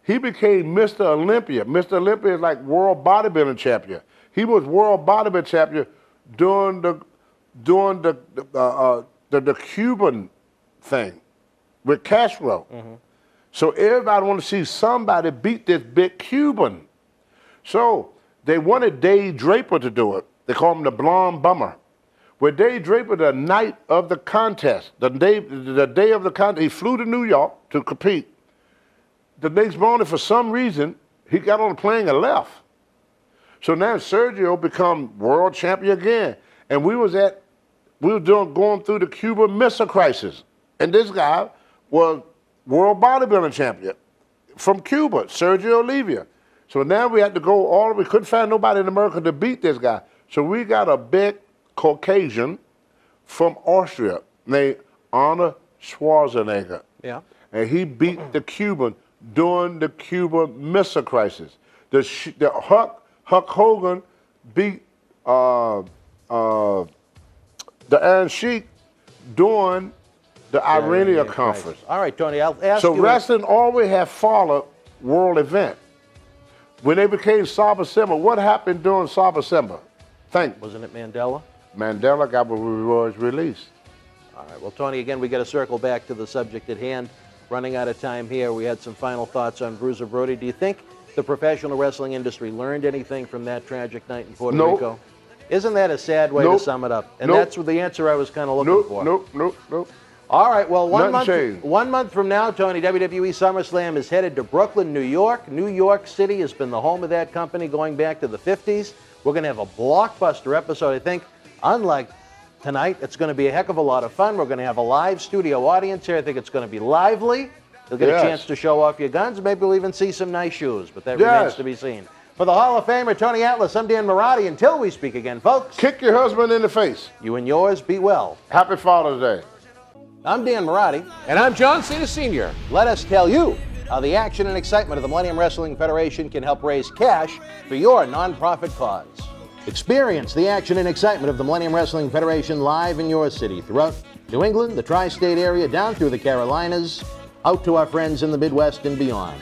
He became Mr. Olympia. Mr. Olympia is like world bodybuilding champion. He was world bodybuilding champion during the Cuban thing with Castro. Mm-hmm. So everybody wanted to see somebody beat this big Cuban. So they wanted Dave Draper to do it. They call him the Blonde Bummer. With Dave Draper, the night of the contest, the day of the contest, he flew to New York to compete. The next morning, for some reason, he got on a plane and left. So now Sergio become world champion again. And we were going through the Cuban Missile Crisis. And this guy was world bodybuilding champion from Cuba, Sergio Oliva. So now we had to go we couldn't find nobody in America to beat this guy. So we got a big Caucasian from Austria named Arnold Schwarzenegger. Yeah. And he beat the Cuban during the Cuban Missile Crisis. The Hulk Hogan beat the Iron Sheik during the Iranian conference. All right, Tony, I'll ask you. So wrestling always have followed world event. When they became Cyber Simba, what happened during Cyber Simba? Wasn't it Mandela? Mandela got what was released. All right, well, Tony, again, we got to circle back to the subject at hand. Running out of time here. We had some final thoughts on Bruiser Brody. Do you think the professional wrestling industry learned anything from that tragic night in Puerto Rico? Isn't that a sad way to sum it up? And that's the answer I was kind of looking for. Nope. All right, well, one month from now, Tony, WWE SummerSlam is headed to Brooklyn, New York. New York City has been the home of that company going back to the 50s. We're going to have a blockbuster episode, I think. Unlike tonight, it's going to be a heck of a lot of fun. We're going to have a live studio audience here. I think it's going to be lively. You'll get a chance to show off your guns. Maybe we'll even see some nice shoes, but that remains to be seen. For the Hall of Famer, Tony Atlas, I'm Dan Marty. Until we speak again, folks. Kick your husband in the face. You and yours be well. Happy Father's Day. I'm Dan Marty. And I'm John Cena Sr. Let us tell you how the action and excitement of the Millennium Wrestling Federation can help raise cash for your nonprofit cause. Experience the action and excitement of the Millennium Wrestling Federation live in your city, throughout New England, the tri-state area, down through the Carolinas, out to our friends in the Midwest and beyond.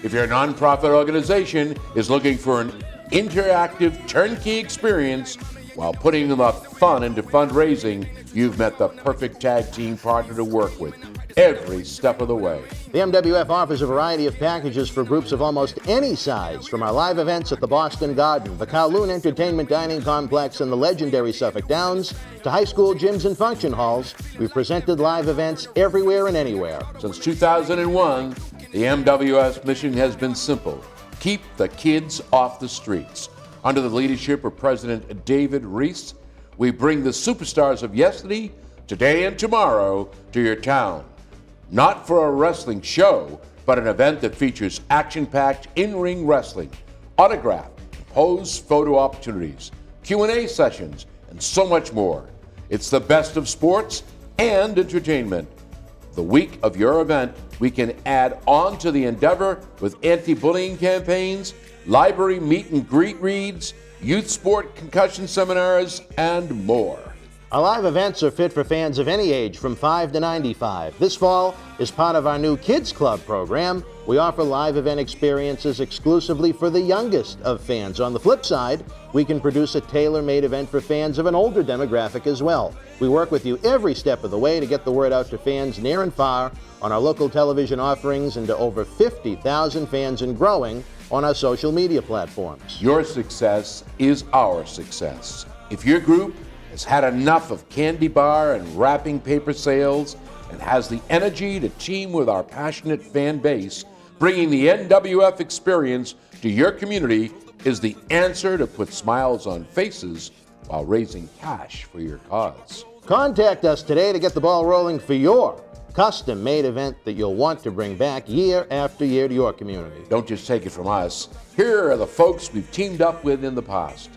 If your nonprofit organization is looking for an interactive, turnkey experience while putting enough fun into fundraising, you've met the perfect tag team partner to work with every step of the way. The MWF offers a variety of packages for groups of almost any size, from our live events at the Boston Garden, the Kowloon Entertainment Dining Complex, and the legendary Suffolk Downs, to high school gyms and function halls. We've presented live events everywhere and anywhere. Since 2001, the MWF's mission has been simple: keep the kids off the streets. Under the leadership of President David Reese, we bring the superstars of yesterday, today, and tomorrow to your town. Not for a wrestling show, but an event that features action-packed in-ring wrestling, autograph, pose photo opportunities, Q&A sessions, and so much more. It's the best of sports and entertainment. The week of your event, we can add on to the endeavor with anti-bullying campaigns, library meet and greet reads, youth sport concussion seminars, and more. Our live events are fit for fans of any age from 5 to 95. This fall is part of our new Kids Club program. We offer live event experiences exclusively for the youngest of fans. On the flip side, we can produce a tailor-made event for fans of an older demographic as well. We work with you every step of the way to get the word out to fans near and far on our local television offerings and to over 50,000 fans and growing on our social media platforms. Your success is our success. If your group has had enough of candy bar and wrapping paper sales and has the energy to team with our passionate fan base, bringing the NWF experience to your community is the answer to put smiles on faces while raising cash for your cause. Contact us today to get the ball rolling for your custom-made event that you'll want to bring back year after year to your community. Don't just take it from us. Here are the folks we've teamed up with in the past.